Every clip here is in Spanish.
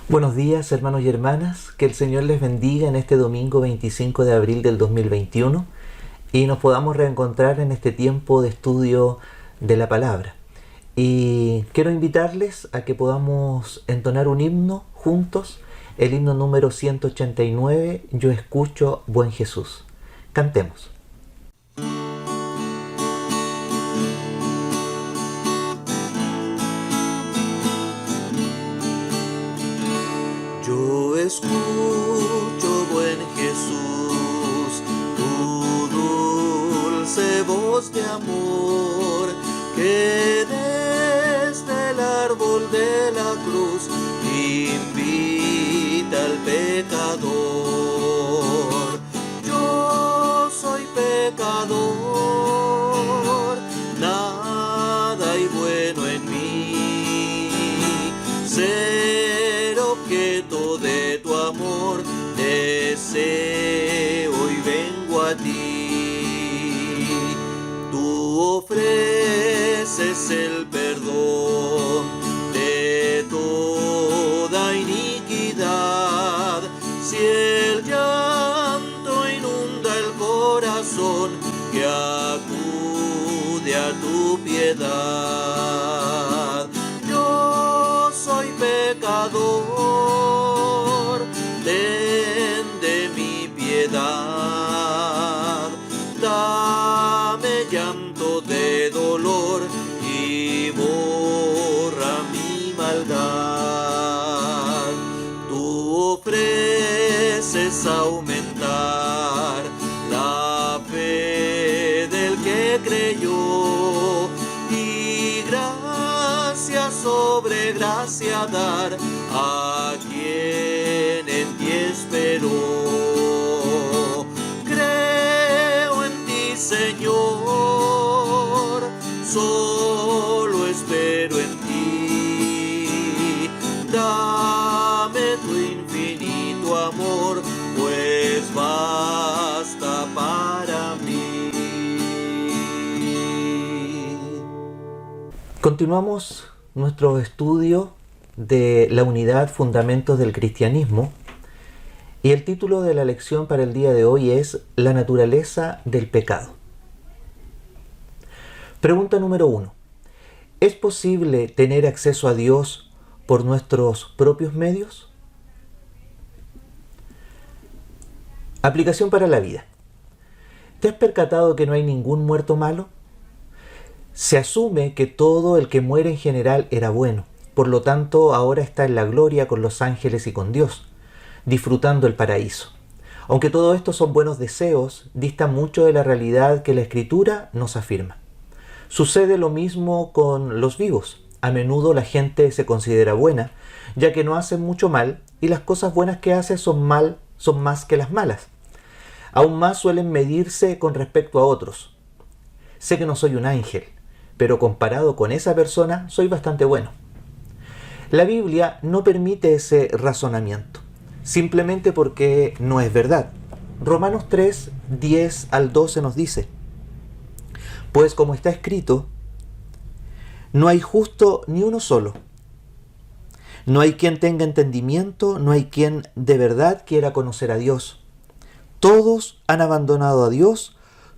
Buenos días, hermanos y hermanas, que el Señor les bendiga en este domingo 25 de abril del 2021 y nos podamos reencontrar en este tiempo de estudio de la palabra. Y quiero invitarles a que podamos entonar un himno juntos, el himno número 189, Yo escucho, buen Jesús. Cantemos. Yo escucho, buen Jesús, tu dulce voz de amor, que desde el árbol de la cruz invita al pecador. Yo soy pecador, nada hay bueno en mí. Ser objeto de tu amor, deseo y vengo a ti. Tú ofreces el perdón de toda iniquidad. Si el llanto inunda el corazón, que acude a tu piedad. Yo soy pecador, ten de mi piedad, dame llanto de dolor y borra mi maldad. Tú ofreces aumentar la fe del que creyó y gracia sobre gracia dar a quien en ti esperó. Creo en ti, Señor, solo espero en ti. Dame tu infinito amor, pues basta para mí. Continuamos nuestro estudio de la unidad Fundamentos del Cristianismo y el título de la lección para el día de hoy es La naturaleza del pecado. Pregunta número 1. ¿Es posible tener acceso a Dios por nuestros propios medios? Aplicación para la vida. ¿Te has percatado que no hay ningún muerto malo? Se asume que todo el que muere en general era bueno, por lo tanto ahora está en la gloria con los ángeles y con Dios, disfrutando el paraíso. Aunque todo esto son buenos deseos, dista mucho de la realidad que la Escritura nos afirma. Sucede lo mismo con los vivos. A menudo la gente se considera buena, ya que no hacen mucho mal y las cosas buenas que hace son más que las malas. Aún más suelen medirse con respecto a otros. Sé que no soy un ángel, pero comparado con esa persona soy bastante bueno. La Biblia no permite ese razonamiento, simplemente porque no es verdad. Romanos 3, 10 al 12 nos dice: pues como está escrito, no hay justo ni uno solo. No hay quien tenga entendimiento, no hay quien de verdad quiera conocer a Dios. Todos han abandonado a Dios,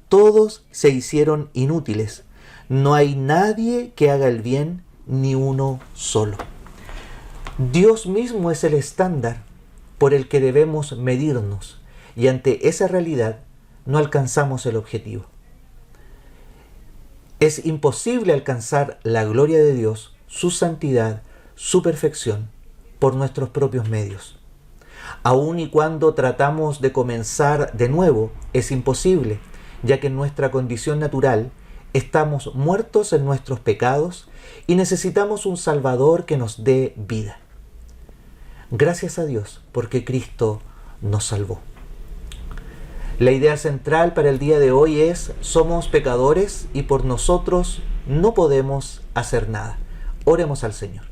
todos se hicieron inútiles. No hay nadie que haga el bien, ni uno solo. Dios mismo es el estándar por el que debemos medirnos, y ante esa realidad no alcanzamos el objetivo. Es imposible alcanzar la gloria de Dios, su santidad, su perfección, por nuestros propios medios. Aun y cuando tratamos de comenzar de nuevo, es imposible, ya que en nuestra condición natural estamos muertos en nuestros pecados y necesitamos un Salvador que nos dé vida. Gracias a Dios, porque Cristo nos salvó. La idea central para el día de hoy es: somos pecadores y por nosotros no podemos hacer nada. Oremos al Señor.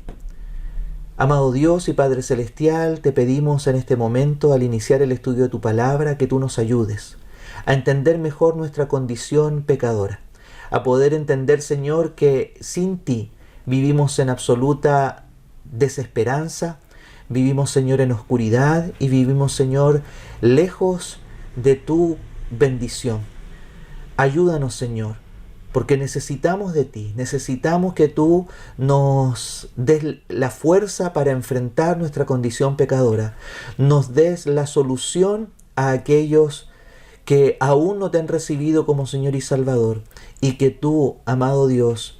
Amado Dios y Padre Celestial, te pedimos en este momento, al iniciar el estudio de tu palabra, que tú nos ayudes a entender mejor nuestra condición pecadora, a poder entender, Señor, que sin ti vivimos en absoluta desesperanza, vivimos, Señor, en oscuridad y vivimos, Señor, lejos de tu bendición. Ayúdanos, Señor, porque necesitamos de ti, necesitamos que tú nos des la fuerza para enfrentar nuestra condición pecadora, nos des la solución a aquellos que aún no te han recibido como Señor y Salvador, y que tú, amado Dios,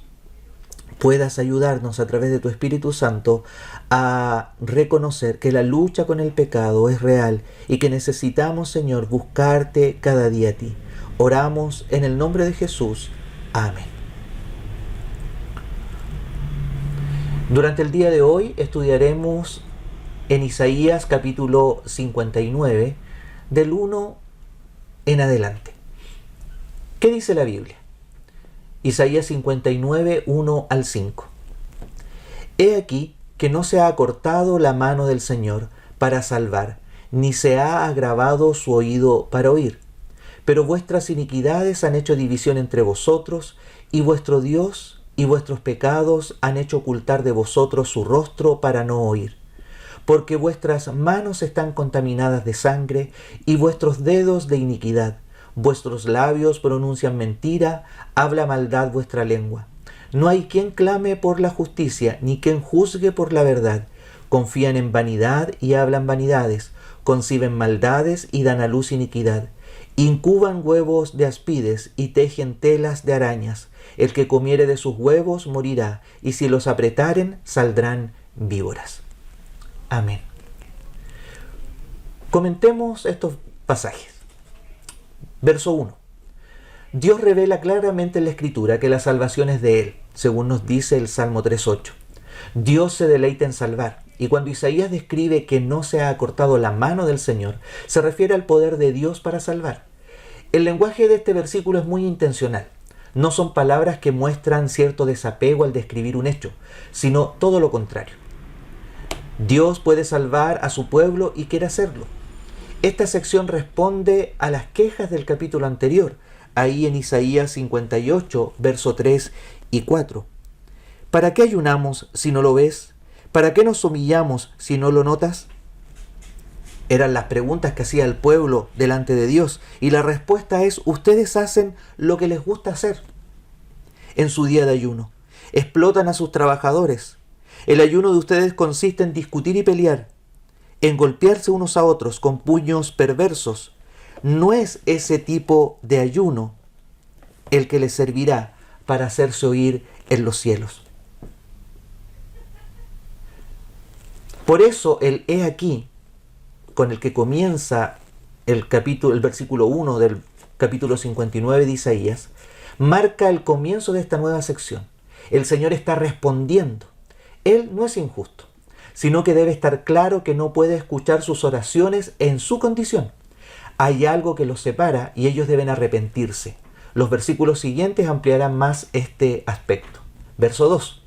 puedas ayudarnos a través de tu Espíritu Santo a reconocer que la lucha con el pecado es real y que necesitamos, Señor, buscarte cada día a ti. Oramos en el nombre de Jesús. Amén. Durante el día de hoy estudiaremos en Isaías capítulo 59, del 1 en adelante. ¿Qué dice la Biblia? Isaías 59, 1 al 5. He aquí que no se ha acortado la mano del Señor para salvar, ni se ha agravado su oído para oír. Pero vuestras iniquidades han hecho división entre vosotros, y vuestro Dios y vuestros pecados han hecho ocultar de vosotros su rostro para no oír. Porque vuestras manos están contaminadas de sangre, y vuestros dedos de iniquidad. Vuestros labios pronuncian mentira, habla maldad vuestra lengua. No hay quien clame por la justicia, ni quien juzgue por la verdad. Confían en vanidad y hablan vanidades, conciben maldades y dan a luz iniquidad. Incuban huevos de aspides y tejen telas de arañas. El que comiere de sus huevos morirá, y si los apretaren saldrán víboras. Amén. Comentemos estos pasajes. Verso 1. Dios revela claramente en la Escritura que la salvación es de Él, según nos dice el Salmo 3.8. Dios se deleita en salvar, y cuando Isaías describe que no se ha acortado la mano del Señor, se refiere al poder de Dios para salvar. El lenguaje de este versículo es muy intencional. No son palabras que muestran cierto desapego al describir un hecho, sino todo lo contrario. Dios puede salvar a su pueblo y quiere hacerlo. Esta sección responde a las quejas del capítulo anterior, ahí en Isaías 58, verso 3 y 4. ¿Para qué ayunamos si no lo ves? ¿Para qué nos humillamos si no lo notas? Eran las preguntas que hacía el pueblo delante de Dios, y la respuesta es: ustedes hacen lo que les gusta hacer en su día de ayuno. Explotan a sus trabajadores. El ayuno de ustedes consiste en discutir y pelear, en golpearse unos a otros con puños perversos. No es ese tipo de ayuno el que les servirá para hacerse oír en los cielos. Por eso el he aquí, con el que comienza el versículo 1 del capítulo 59 de Isaías, marca el comienzo de esta nueva sección. El Señor está respondiendo. Él no es injusto, sino que debe estar claro que no puede escuchar sus oraciones en su condición. Hay algo que los separa y ellos deben arrepentirse. Los versículos siguientes ampliarán más este aspecto. Verso 2.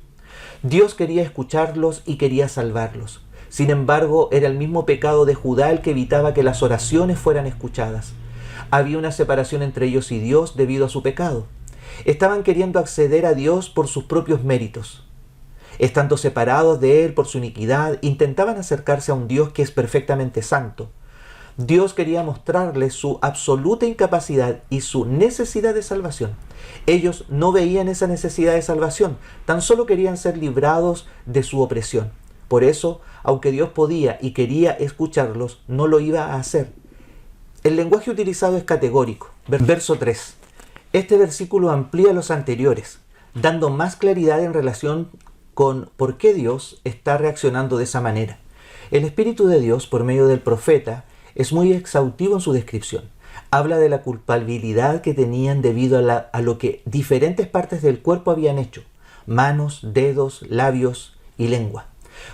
Dios quería escucharlos y quería salvarlos. Sin embargo, era el mismo pecado de Judá el que evitaba que las oraciones fueran escuchadas. Había una separación entre ellos y Dios debido a su pecado. Estaban queriendo acceder a Dios por sus propios méritos. Estando separados de Él por su iniquidad, intentaban acercarse a un Dios que es perfectamente santo. Dios quería mostrarles su absoluta incapacidad y su necesidad de salvación. Ellos no veían esa necesidad de salvación, tan solo querían ser librados de su opresión. Por eso, aunque Dios podía y quería escucharlos, no lo iba a hacer. El lenguaje utilizado es categórico. Verso 3. Este versículo amplía los anteriores, dando más claridad en relación con por qué Dios está reaccionando de esa manera. El Espíritu de Dios, por medio del profeta, es muy exhaustivo en su descripción. Habla de la culpabilidad que tenían debido a lo que diferentes partes del cuerpo habían hecho: manos, dedos, labios y lengua.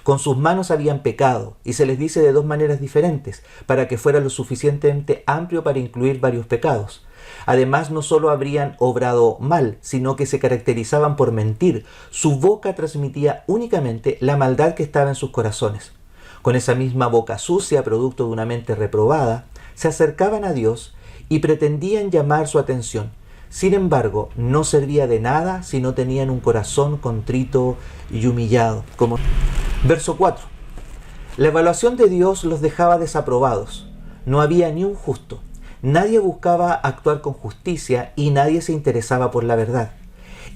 Con sus manos habían pecado, y se les dice de dos maneras diferentes, para que fuera lo suficientemente amplio para incluir varios pecados. Además, no solo habrían obrado mal, sino que se caracterizaban por mentir. Su boca transmitía únicamente la maldad que estaba en sus corazones. Con esa misma boca sucia, producto de una mente reprobada, se acercaban a Dios y pretendían llamar su atención. Sin embargo, no servía de nada si no tenían un corazón contrito y humillado. Verso 4. La evaluación de Dios los dejaba desaprobados. No había ni un justo. Nadie buscaba actuar con justicia y nadie se interesaba por la verdad.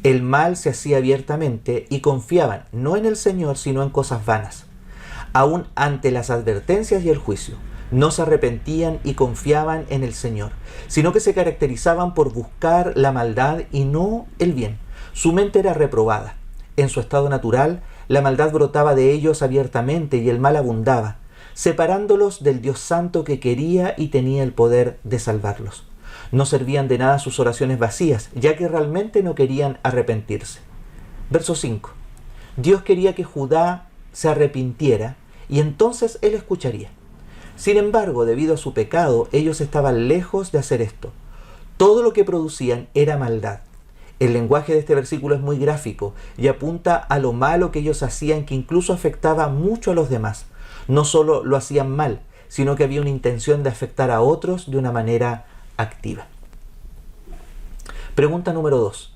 El mal se hacía abiertamente y confiaban no en el Señor sino en cosas vanas. Aún ante las advertencias y el juicio, no se arrepentían y confiaban en el Señor, sino que se caracterizaban por buscar la maldad y no el bien. Su mente era reprobada. En su estado natural, la maldad brotaba de ellos abiertamente y el mal abundaba, separándolos del Dios Santo que quería y tenía el poder de salvarlos. No servían de nada sus oraciones vacías, ya que realmente no querían arrepentirse. Verso 5. Dios quería que Judá se arrepintiera y entonces él escucharía. Sin embargo, debido a su pecado, ellos estaban lejos de hacer esto. Todo lo que producían era maldad. El lenguaje de este versículo es muy gráfico y apunta a lo malo que ellos hacían, que incluso afectaba mucho a los demás. No solo lo hacían mal, sino que había una intención de afectar a otros de una manera activa. Pregunta número 2.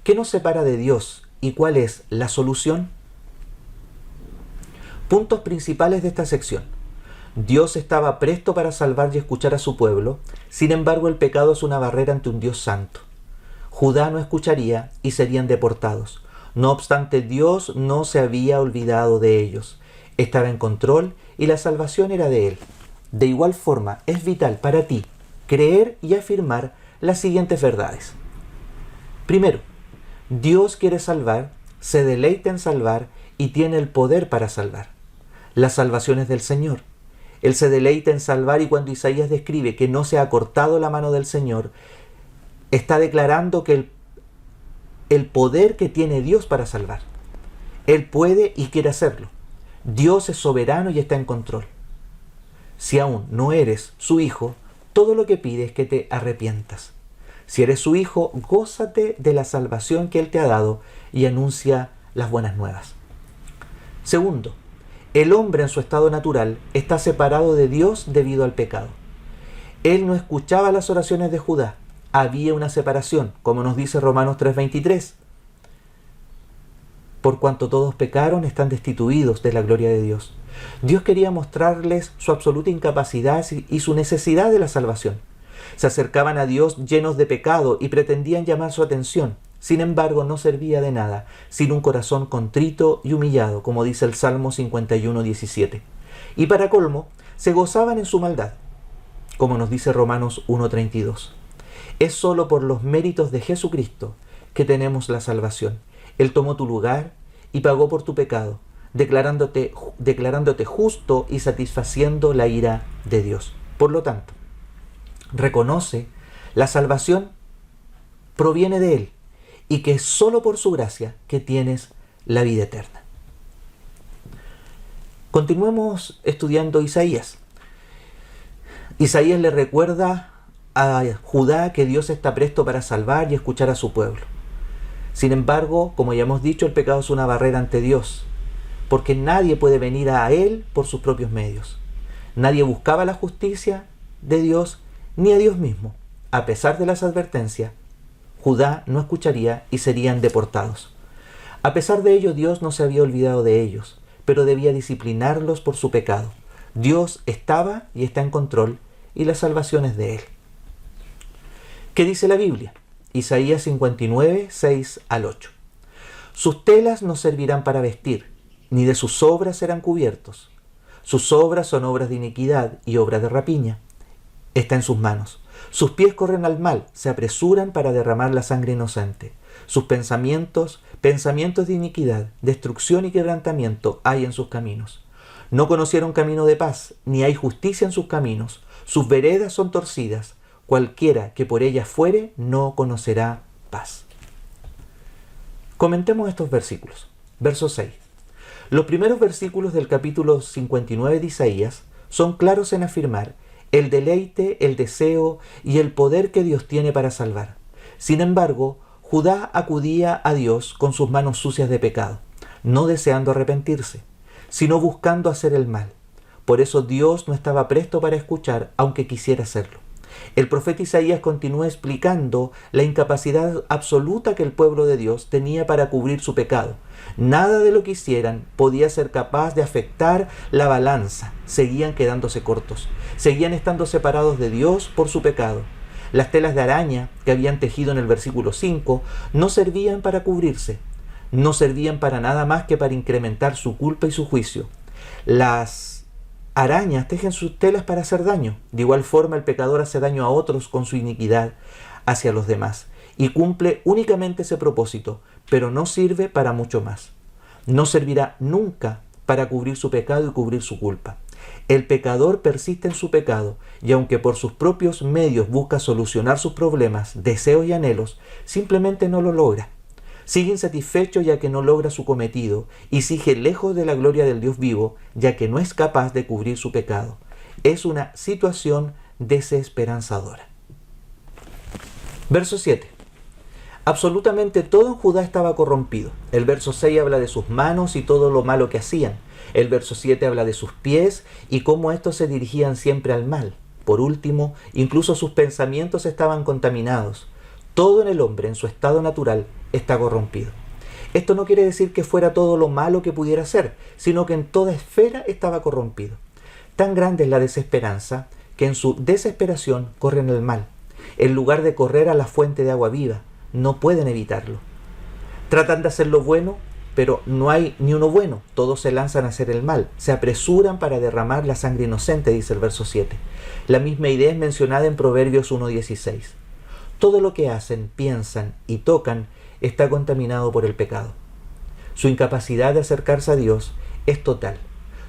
¿Qué nos separa de Dios y cuál es la solución? Puntos principales de esta sección. Dios estaba presto para salvar y escuchar a su pueblo, sin embargo el pecado es una barrera ante un Dios santo. Judá no escucharía y serían deportados. No obstante, Dios no se había olvidado de ellos. Estaba en control y la salvación era de Él. De igual forma, es vital para ti creer y afirmar las siguientes verdades. Primero, Dios quiere salvar, se deleita en salvar y tiene el poder para salvar. La salvación es del Señor. Él se deleita en salvar y cuando Isaías describe que no se ha cortado la mano del Señor, está declarando que el poder que tiene Dios para salvar. Él puede y quiere hacerlo. Dios es soberano y está en control. Si aún no eres su hijo, todo lo que pide es que te arrepientas. Si eres su hijo, gózate de la salvación que Él te ha dado y anuncia las buenas nuevas. Segundo, el hombre en su estado natural está separado de Dios debido al pecado. Él no escuchaba las oraciones de Judá. Había una separación, como nos dice Romanos 3:23. Por cuanto todos pecaron, están destituidos de la gloria de Dios. Dios quería mostrarles su absoluta incapacidad y su necesidad de la salvación. Se acercaban a Dios llenos de pecado y pretendían llamar su atención. Sin embargo, no servía de nada sin un corazón contrito y humillado, como dice el Salmo 51:17. Y para colmo, se gozaban en su maldad, como nos dice Romanos 1:32. Es solo por los méritos de Jesucristo que tenemos la salvación. Él tomó tu lugar y pagó por tu pecado, declarándote justo y satisfaciendo la ira de Dios. Por lo tanto, reconoce la salvación proviene de Él y que es solo por su gracia que tienes la vida eterna. Continuemos estudiando Isaías. Isaías le recuerda a Judá que Dios está presto para salvar y escuchar a su pueblo. Sin embargo, como ya hemos dicho, el pecado es una barrera ante Dios, porque nadie puede venir a Él por sus propios medios. Nadie buscaba la justicia de Dios ni a Dios mismo. A pesar de las advertencias, Judá no escucharía y serían deportados. A pesar de ello, Dios no se había olvidado de ellos, pero debía disciplinarlos por su pecado. Dios estaba y está en control y la salvación es de Él. ¿Qué dice la Biblia? Isaías 59, 6 al 8. Sus telas no servirán para vestir, ni de sus obras serán cubiertos. Sus obras son obras de iniquidad y obras de rapiña. Está en sus manos. Sus pies corren al mal, se apresuran para derramar la sangre inocente. Sus pensamientos de iniquidad, destrucción y quebrantamiento hay en sus caminos. No conocieron camino de paz, ni hay justicia en sus caminos. Sus veredas son torcidas. Cualquiera que por ellas fuere, no conocerá paz. Comentemos estos versículos. Verso 6. Los primeros versículos del capítulo 59 de Isaías son claros en afirmar el deleite, el deseo y el poder que Dios tiene para salvar. Sin embargo, Judá acudía a Dios con sus manos sucias de pecado, no deseando arrepentirse, sino buscando hacer el mal. Por eso Dios no estaba presto para escuchar, aunque quisiera hacerlo. El profeta Isaías continúa explicando la incapacidad absoluta que el pueblo de Dios tenía para cubrir su pecado. Nada de lo que hicieran podía ser capaz de afectar la balanza. Seguían quedándose cortos. Seguían estando separados de Dios por su pecado. Las telas de araña que habían tejido en el versículo 5 no servían para cubrirse. No servían para nada más que para incrementar su culpa y su juicio. Las arañas tejen sus telas para hacer daño. De igual forma, el pecador hace daño a otros con su iniquidad hacia los demás y cumple únicamente ese propósito, pero no sirve para mucho más. No servirá nunca para cubrir su pecado y cubrir su culpa. El pecador persiste en su pecado y aunque por sus propios medios busca solucionar sus problemas, deseos y anhelos, simplemente no lo logra. Sigue insatisfecho ya que no logra su cometido y sigue lejos de la gloria del Dios vivo ya que no es capaz de cubrir su pecado. Es una situación desesperanzadora. Verso 7. Absolutamente todo en Judá estaba corrompido. El verso 6 habla de sus manos y todo lo malo que hacían. El verso 7 habla de sus pies y cómo estos se dirigían siempre al mal. Por último, incluso sus pensamientos estaban contaminados. Todo en el hombre, en su estado natural, está corrompido. Esto no quiere decir que fuera todo lo malo que pudiera ser, sino que en toda esfera estaba corrompido. Tan grande es la desesperanza que en su desesperación corren el mal. En lugar de correr a la fuente de agua viva, no pueden evitarlo. Tratan de hacer lo bueno, pero no hay ni uno bueno. Todos se lanzan a hacer el mal. Se apresuran para derramar la sangre inocente, dice el verso 7. La misma idea es mencionada en Proverbios 1:16. Todo lo que hacen, piensan y tocan está contaminado por el pecado. Su incapacidad de acercarse a Dios es total.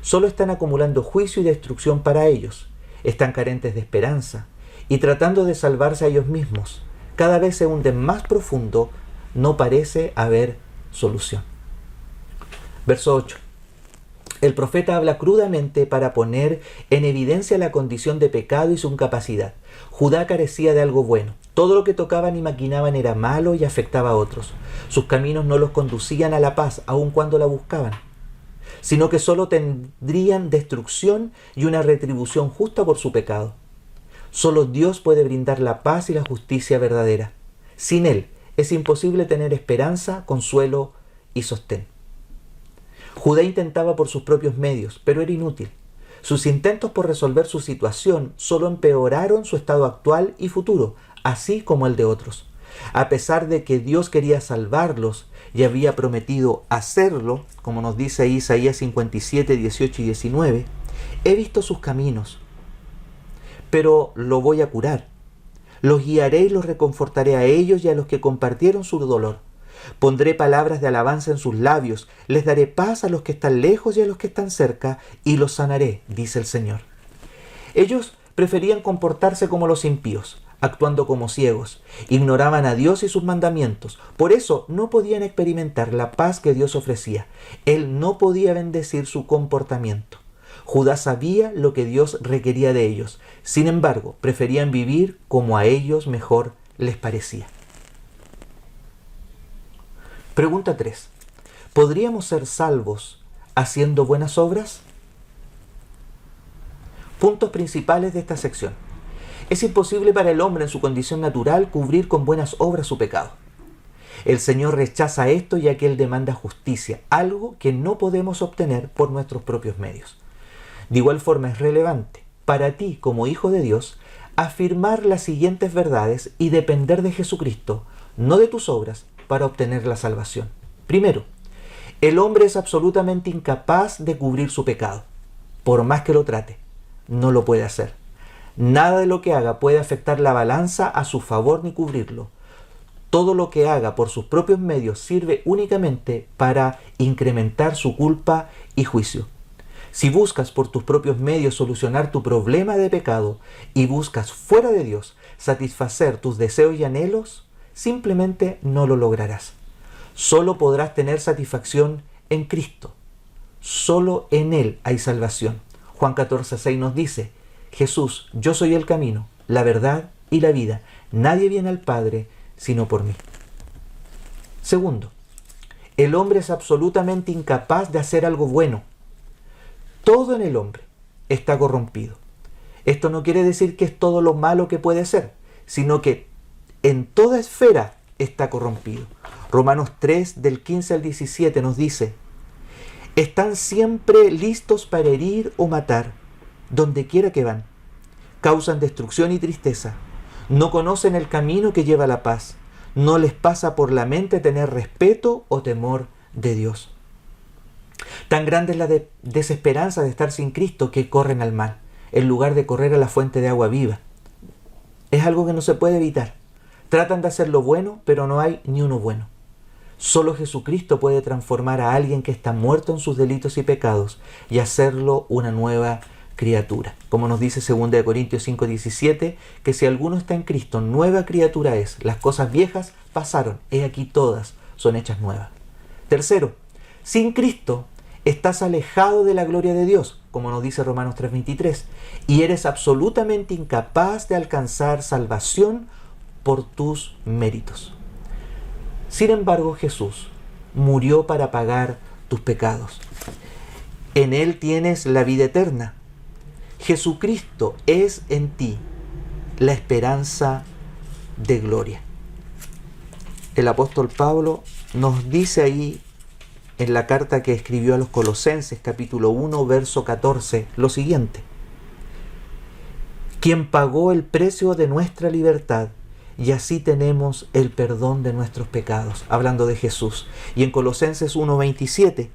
Solo están acumulando juicio y destrucción para ellos. Están carentes de esperanza y tratando de salvarse a ellos mismos. Cada vez se hunden más profundo. No parece haber solución. Verso 8. El profeta habla crudamente para poner en evidencia la condición de pecado y su incapacidad. Judá carecía de algo bueno. Todo lo que tocaban y maquinaban era malo y afectaba a otros. Sus caminos no los conducían a la paz, aun cuando la buscaban, sino que solo tendrían destrucción y una retribución justa por su pecado. Solo Dios puede brindar la paz y la justicia verdadera. Sin Él es imposible tener esperanza, consuelo y sostén. Judá intentaba por sus propios medios, pero era inútil. Sus intentos por resolver su situación solo empeoraron su estado actual y futuro, así como el de otros. A pesar de que Dios quería salvarlos y había prometido hacerlo, como nos dice Isaías 57, 18 y 19, he visto sus caminos, pero lo voy a curar. Los guiaré y los reconfortaré a ellos y a los que compartieron su dolor. Pondré palabras de alabanza en sus labios, les daré paz a los que están lejos y a los que están cerca, y los sanaré, dice el Señor. Ellos preferían comportarse como los impíos, actuando como ciegos, ignoraban a Dios y sus mandamientos, por eso no podían experimentar la paz que Dios ofrecía. Él no podía bendecir su comportamiento. Judá sabía lo que Dios requería de ellos, sin embargo, preferían vivir como a ellos mejor les parecía. Pregunta 3. ¿Podríamos ser salvos haciendo buenas obras? Puntos principales de esta sección. Es imposible para el hombre en su condición natural cubrir con buenas obras su pecado. El Señor rechaza esto ya que Él demanda justicia, algo que no podemos obtener por nuestros propios medios. De igual forma es relevante para ti como hijo de Dios afirmar las siguientes verdades y depender de Jesucristo, no de tus obras, para obtener la salvación. Primero, el hombre es absolutamente incapaz de cubrir su pecado. Por más que lo trate, no lo puede hacer. Nada de lo que haga puede afectar la balanza a su favor ni cubrirlo. Todo lo que haga por sus propios medios sirve únicamente para incrementar su culpa y juicio. Si buscas por tus propios medios solucionar tu problema de pecado y buscas fuera de Dios satisfacer tus deseos y anhelos, simplemente no lo lograrás. Solo podrás tener satisfacción en Cristo. Solo en Él hay salvación. Juan 14:6 nos dice, Jesús, yo soy el camino, la verdad y la vida. Nadie viene al Padre sino por mí. Segundo, el hombre es absolutamente incapaz de hacer algo bueno. Todo en el hombre está corrompido. Esto no quiere decir que es todo lo malo que puede ser, sino que en toda esfera está corrompido. Romanos 3, del 15 al 17 nos dice: están siempre listos para herir o matar, donde quiera que van. Causan destrucción y tristeza. No conocen el camino que lleva a la paz. No les pasa por la mente tener respeto o temor de Dios. Tan grande es la desesperanza de estar sin Cristo que corren al mal, en lugar de correr a la fuente de agua viva. Es algo que no se puede evitar. Tratan de hacer lo bueno, pero no hay ni uno bueno. Solo Jesucristo puede transformar a alguien que está muerto en sus delitos y pecados y hacerlo una nueva criatura. Como nos dice 2 Corintios 5:17, que si alguno está en Cristo, nueva criatura es. Las cosas viejas pasaron, he aquí todas son hechas nuevas. Tercero, sin Cristo estás alejado de la gloria de Dios, como nos dice Romanos 3:23, y eres absolutamente incapaz de alcanzar salvación por tus méritos. Sin embargo, Jesús murió para pagar tus pecados. En Él tienes la vida eterna. Jesucristo es en ti la esperanza de gloria. El apóstol Pablo nos dice ahí en la carta que escribió a los Colosenses, capítulo 1, verso 14, lo siguiente: quien pagó el precio de nuestra libertad, y así tenemos el perdón de nuestros pecados, hablando de Jesús. Y en Colosenses 1:27,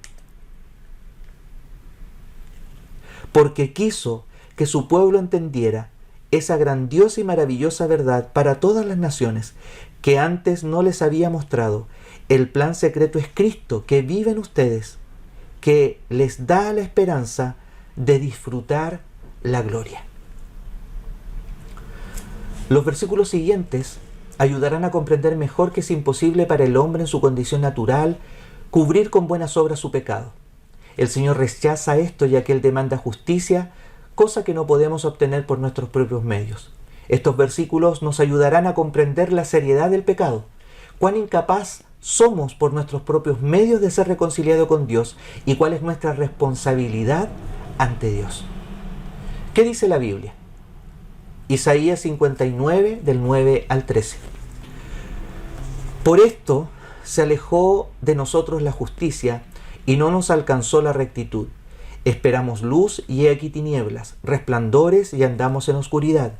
porque quiso que su pueblo entendiera esa grandiosa y maravillosa verdad para todas las naciones, que antes no les había mostrado. El plan secreto es Cristo, que vive en ustedes, que les da la esperanza de disfrutar la gloria. Los versículos siguientes ayudarán a comprender mejor que es imposible para el hombre en su condición natural cubrir con buenas obras su pecado. El Señor rechaza esto, ya que Él demanda justicia, cosa que no podemos obtener por nuestros propios medios. Estos versículos nos ayudarán a comprender la seriedad del pecado, cuán incapaz somos por nuestros propios medios de ser reconciliados con Dios y cuál es nuestra responsabilidad ante Dios. ¿Qué dice la Biblia? Isaías 59, del 9 al 13. Por esto se alejó de nosotros la justicia y no nos alcanzó la rectitud. Esperamos luz y he aquí tinieblas, resplandores y andamos en oscuridad.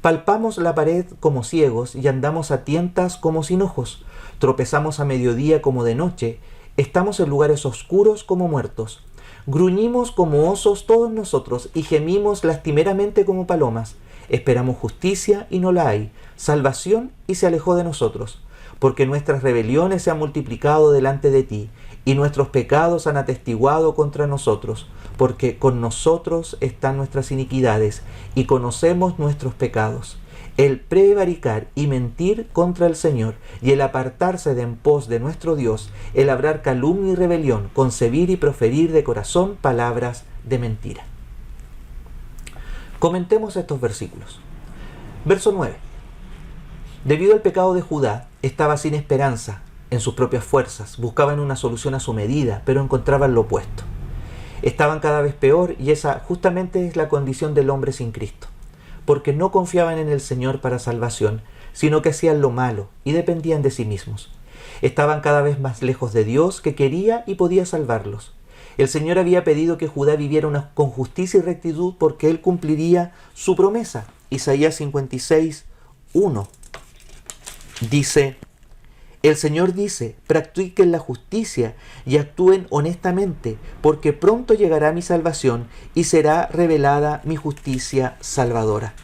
Palpamos la pared como ciegos y andamos a tientas como sin ojos. Tropezamos a mediodía como de noche, estamos en lugares oscuros como muertos. Gruñimos como osos todos nosotros y gemimos lastimeramente como palomas. Esperamos justicia y no la hay, salvación y se alejó de nosotros, porque nuestras rebeliones se han multiplicado delante de ti y nuestros pecados han atestiguado contra nosotros, porque con nosotros están nuestras iniquidades y conocemos nuestros pecados. El prevaricar y mentir contra el Señor y el apartarse de en pos de nuestro Dios, el hablar calumnia y rebelión, concebir y proferir de corazón palabras de mentira. Comentemos estos versículos. Verso 9. Debido al pecado de Judá, estaba sin esperanza en sus propias fuerzas, buscaban una solución a su medida, pero encontraban lo opuesto. Estaban cada vez peor y esa justamente es la condición del hombre sin Cristo, porque no confiaban en el Señor para salvación, sino que hacían lo malo y dependían de sí mismos. Estaban cada vez más lejos de Dios, que quería y podía salvarlos. El Señor había pedido que Judá viviera con justicia y rectitud porque Él cumpliría su promesa. Isaías 56, 1 dice: el Señor dice, practiquen la justicia y actúen honestamente, porque pronto llegará mi salvación y será revelada mi justicia salvadora.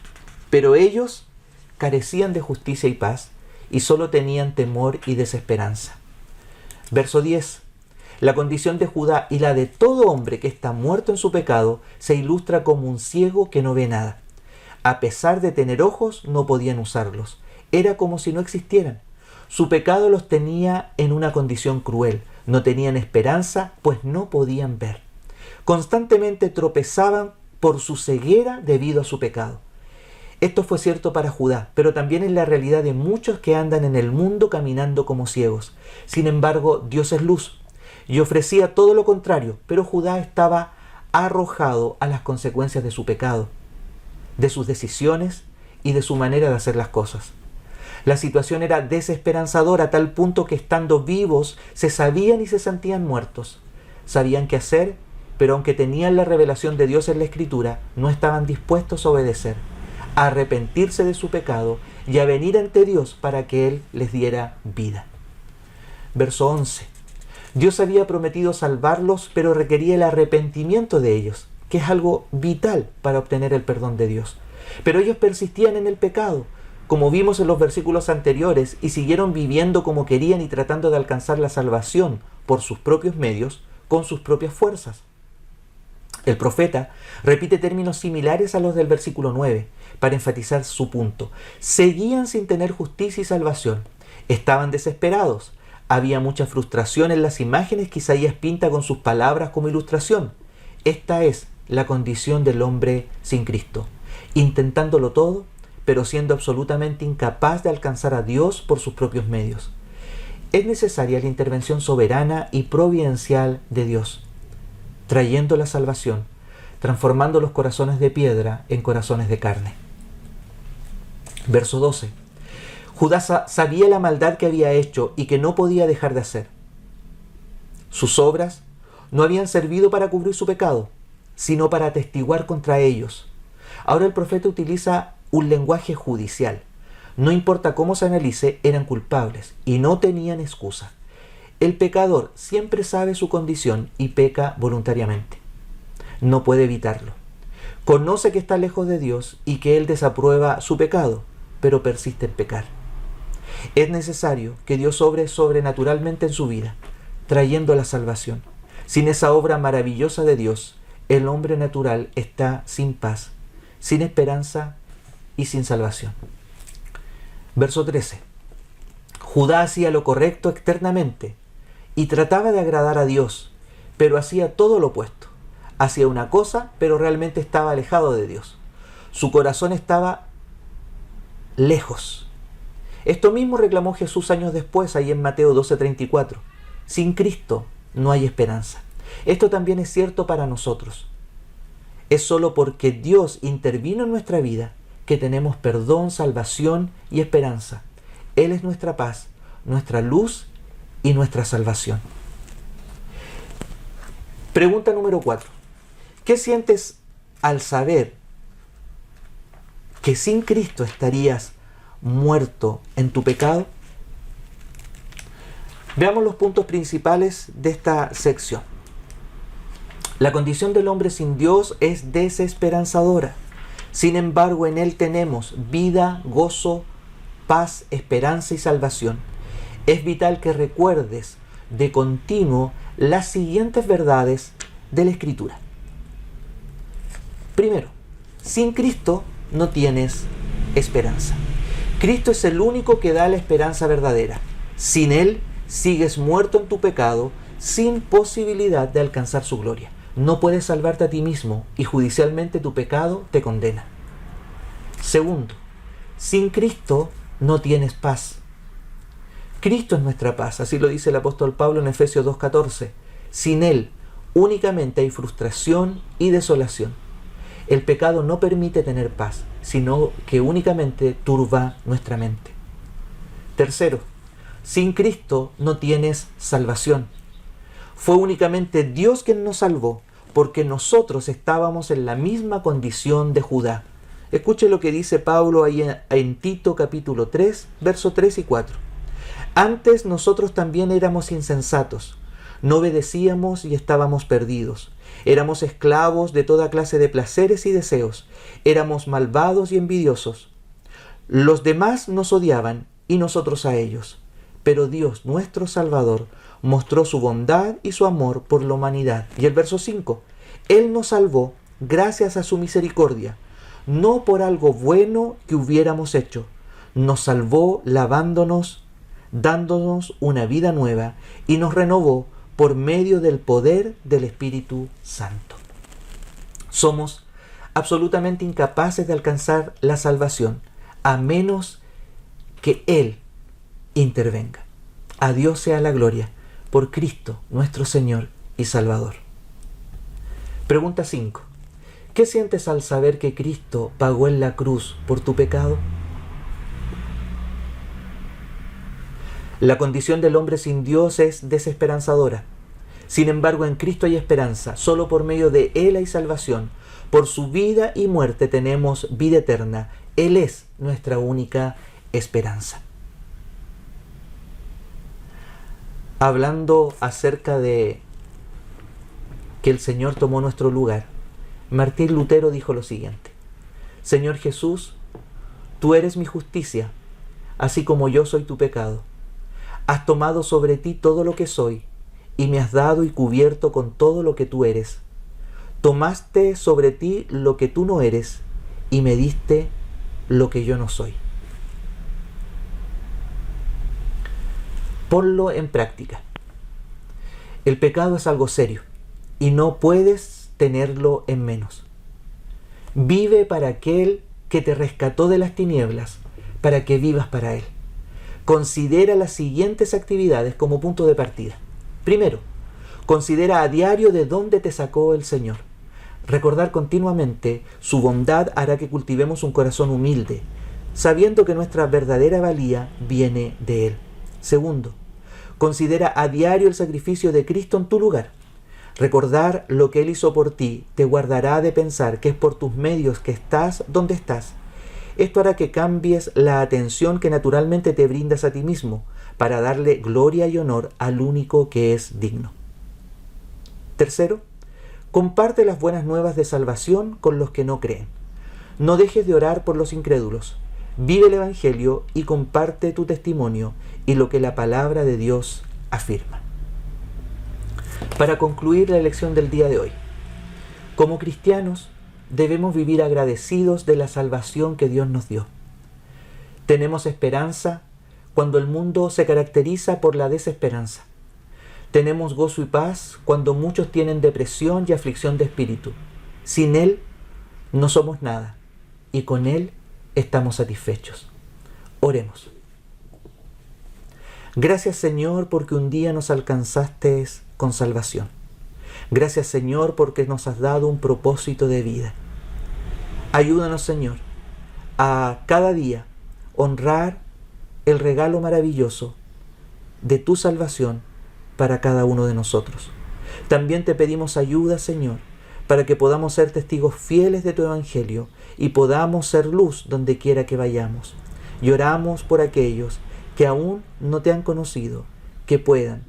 Pero ellos carecían de justicia y paz y solo tenían temor y desesperanza. Verso 10. La condición de Judá y la de todo hombre que está muerto en su pecado se ilustra como un ciego que no ve nada. A pesar de tener ojos, no podían usarlos. Era como si no existieran. Su pecado los tenía en una condición cruel. No tenían esperanza, pues no podían ver. Constantemente tropezaban por su ceguera debido a su pecado. Esto fue cierto para Judá, pero también es la realidad de muchos que andan en el mundo caminando como ciegos. Sin embargo, Dios es luz y ofrecía todo lo contrario, pero Judá estaba arrojado a las consecuencias de su pecado. de sus decisiones y de su manera de hacer las cosas. La situación era desesperanzadora a tal punto que estando vivos se sabían y se sentían muertos. Sabían qué hacer, pero aunque tenían la revelación de Dios en la Escritura, no estaban dispuestos a obedecer, a arrepentirse de su pecado y a venir ante Dios para que Él les diera vida. Verso 11. Dios había prometido salvarlos, pero requería el arrepentimiento de ellos, que es algo vital para obtener el perdón de Dios. Pero ellos persistían en el pecado, como vimos en los versículos anteriores, y siguieron viviendo como querían y tratando de alcanzar la salvación por sus propios medios, con sus propias fuerzas. El profeta repite términos similares a los del versículo 9 para enfatizar su punto. Seguían sin tener justicia y salvación. Estaban desesperados. Había mucha frustración en las imágenes que Isaías pinta con sus palabras como ilustración. Esta es la condición del hombre sin Cristo, intentándolo todo, pero siendo absolutamente incapaz de alcanzar a Dios por sus propios medios. Es necesaria la intervención soberana y providencial de Dios, trayendo la salvación, transformando los corazones de piedra en corazones de carne. Verso 12. Judá sabía la maldad que había hecho y que no podía dejar de hacer. Sus obras no habían servido para cubrir su pecado, sino para atestiguar contra ellos. Ahora el profeta utiliza un lenguaje judicial. No importa cómo se analice, eran culpables y no tenían excusa. El pecador siempre sabe su condición y peca voluntariamente. No puede evitarlo. Conoce que está lejos de Dios y que Él desaprueba su pecado, pero persiste en pecar. Es necesario que Dios obre sobrenaturalmente en su vida, trayendo la salvación. Sin esa obra maravillosa de Dios, el hombre natural está sin paz, sin esperanza y sin salvación. Verso 13. Judá hacía lo correcto externamente y trataba de agradar a Dios, pero hacía todo lo opuesto. Hacía una cosa, pero realmente estaba alejado de Dios. Su corazón estaba lejos. Esto mismo reclamó Jesús años después, ahí en Mateo 12:34. Sin Cristo no hay esperanza. Esto también es cierto para nosotros. Es solo porque Dios intervino en nuestra vida que tenemos perdón, salvación y esperanza. Él es nuestra paz, nuestra luz y nuestra salvación. Pregunta número 4. ¿Qué sientes al saber que sin Cristo estarías muerto en tu pecado? Veamos los puntos principales de esta sección. La condición del hombre sin Dios es desesperanzadora. Sin embargo, en Él tenemos vida, gozo, paz, esperanza y salvación. Es vital que recuerdes de continuo las siguientes verdades de la Escritura. Primero, sin Cristo no tienes esperanza. Cristo es el único que da la esperanza verdadera. Sin Él sigues muerto en tu pecado, sin posibilidad de alcanzar su gloria. No puedes salvarte a ti mismo y judicialmente tu pecado te condena. Segundo, sin Cristo no tienes paz. Cristo es nuestra paz, así lo dice el apóstol Pablo en Efesios 2:14. Sin Él únicamente hay frustración y desolación. El pecado no permite tener paz, sino que únicamente turba nuestra mente. Tercero, sin Cristo no tienes salvación. Fue únicamente Dios quien nos salvó, porque nosotros estábamos en la misma condición de Judá. Escuche lo que dice Pablo ahí en Tito capítulo 3, versos 3 y 4. Antes nosotros también éramos insensatos, no obedecíamos y estábamos perdidos. Éramos esclavos de toda clase de placeres y deseos. Éramos malvados y envidiosos. Los demás nos odiaban y nosotros a ellos. Pero Dios, nuestro Salvador, mostró su bondad y su amor por la humanidad. Y el verso 5. Él nos salvó gracias a su misericordia, no por algo bueno que hubiéramos hecho. Nos salvó lavándonos, dándonos una vida nueva y nos renovó por medio del poder del Espíritu Santo. Somos absolutamente incapaces de alcanzar la salvación a menos que Él intervenga. A Dios sea la gloria por Cristo, nuestro Señor y Salvador. Pregunta 5. ¿Qué sientes al saber que Cristo pagó en la cruz por tu pecado? La condición del hombre sin Dios es desesperanzadora. Sin embargo, en Cristo hay esperanza. Solo por medio de Él hay salvación. Por su vida y muerte tenemos vida eterna. Él es nuestra única esperanza. Hablando acerca de que el Señor tomó nuestro lugar, Martín Lutero dijo lo siguiente: Señor Jesús, tú eres mi justicia, así como yo soy tu pecado. Has tomado sobre ti todo lo que soy, y me has dado y cubierto con todo lo que tú eres. Tomaste sobre ti lo que tú no eres, y me diste lo que yo no soy. Ponlo en práctica. El pecado es algo serio, y no puedes tenerlo en menos. Vive para aquel que te rescató de las tinieblas, para que vivas para Él. Considera las siguientes actividades como punto de partida. Primero, considera a diario de dónde te sacó el Señor. Recordar continuamente su bondad hará que cultivemos un corazón humilde, sabiendo que nuestra verdadera valía viene de Él. Segundo, considera a diario el sacrificio de Cristo en tu lugar. Recordar lo que Él hizo por ti te guardará de pensar que es por tus medios que estás donde estás. Esto hará que cambies la atención que naturalmente te brindas a ti mismo para darle gloria y honor al único que es digno. Tercero, comparte las buenas nuevas de salvación con los que no creen. No dejes de orar por los incrédulos. Vive el Evangelio y comparte tu testimonio y lo que la palabra de Dios afirma. Para concluir la lección del día de hoy, como cristianos, debemos vivir agradecidos de la salvación que Dios nos dio. Tenemos esperanza cuando el mundo se caracteriza por la desesperanza. Tenemos gozo y paz cuando muchos tienen depresión y aflicción de espíritu. Sin Él no somos nada y con Él estamos satisfechos. Oremos. Gracias, Señor, porque un día nos alcanzaste con salvación. Gracias, Señor, porque nos has dado un propósito de vida. Ayúdanos, Señor, a cada día honrar el regalo maravilloso de tu salvación para cada uno de nosotros. También te pedimos ayuda, Señor, para que podamos ser testigos fieles de tu Evangelio y podamos ser luz donde quiera que vayamos. Y oramos por aquellos que aún no te han conocido, que puedan,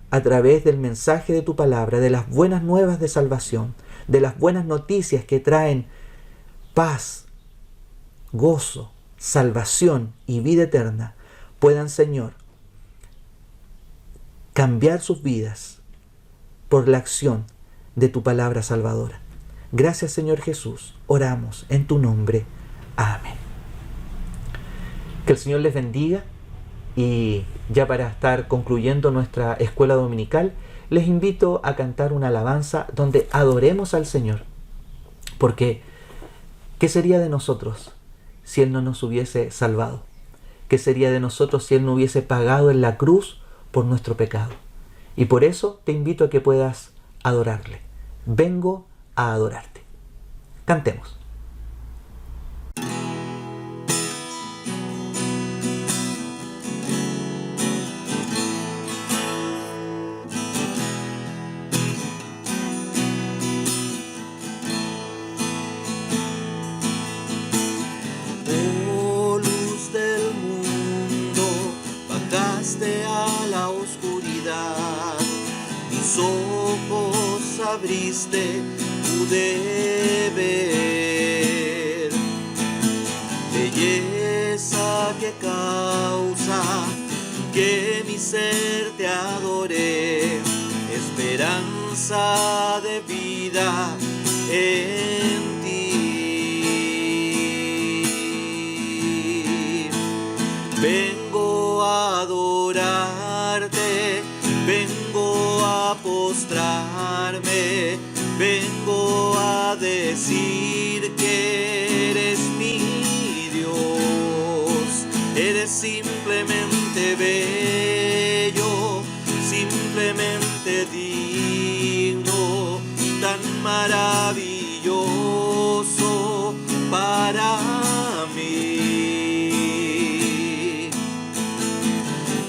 a través del mensaje de tu palabra, de las buenas nuevas de salvación, de las buenas noticias que traen paz, gozo, salvación y vida eterna, puedan, Señor, cambiar sus vidas por la acción de tu palabra salvadora. Gracias, Señor Jesús. Oramos en tu nombre. Amén. Que el Señor les bendiga. Y ya para estar concluyendo nuestra escuela dominical, les invito a cantar una alabanza donde adoremos al Señor. Porque, ¿qué sería de nosotros si Él no nos hubiese salvado? ¿Qué sería de nosotros si Él no hubiese pagado en la cruz por nuestro pecado? Y por eso te invito a que puedas adorarle. Vengo a adorarte. Cantemos. A la oscuridad, mis ojos abriste, pude ver belleza que causa que mi ser te adore, esperanza de vida en ti. Vengo a adorarte, vengo a postrarme, vengo a decir que eres mi Dios. Eres simplemente bello, simplemente digno, tan maravilloso. para mí.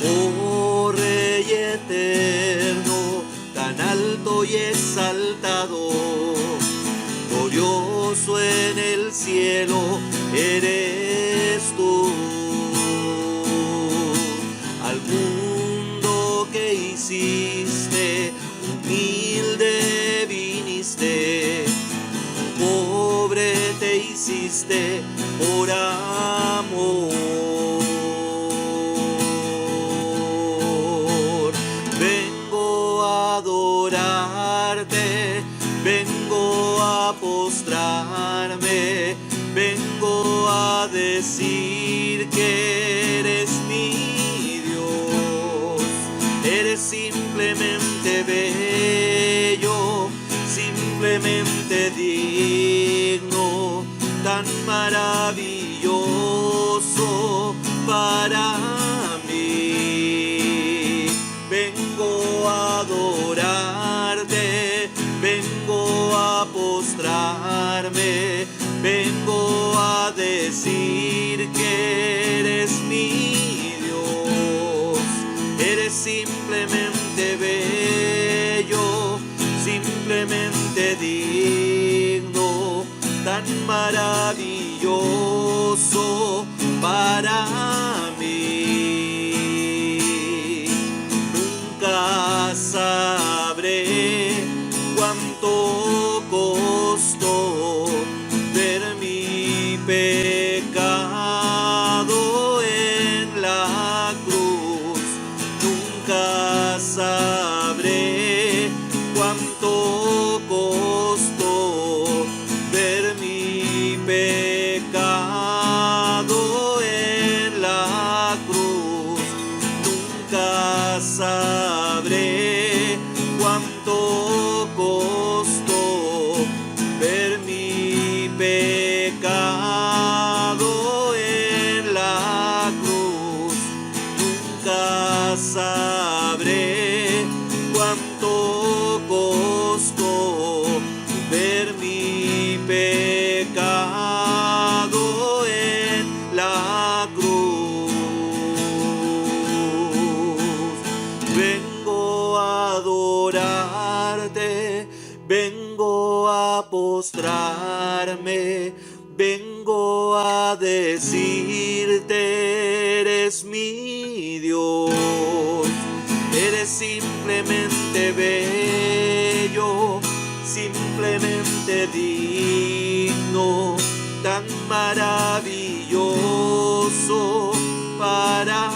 Oh Rey eterno, tan alto y exaltado, glorioso en el cielo eres tú. Al mundo que hiciste, humilde viniste, pobre te hiciste por amor. Vengo a adorarte, vengo a postrarme, vengo a decir que eres mi Dios. Eres simplemente bello, simplemente digno, tan maravilloso para mí. Vengo a adorarte, vengo a postrarme, vengo a decir que eres mi Dios. Eres simplemente bello, simplemente digno, tan maravilloso para mí. Nunca sabré cuánto costó ver mi pecado en la cruz. Nunca sabré cuánto costó ver mi pecado en la cruz. Nunca sabré cuánto costó ver mi pecado en la cruz. Nunca sabré cuánto costó ver mi pecado en la cruz. Vengo a adorarte, vengo a postrarme, vengo a decirte eres mi Dios. Eres simplemente bello, simplemente digno, tan maravilloso para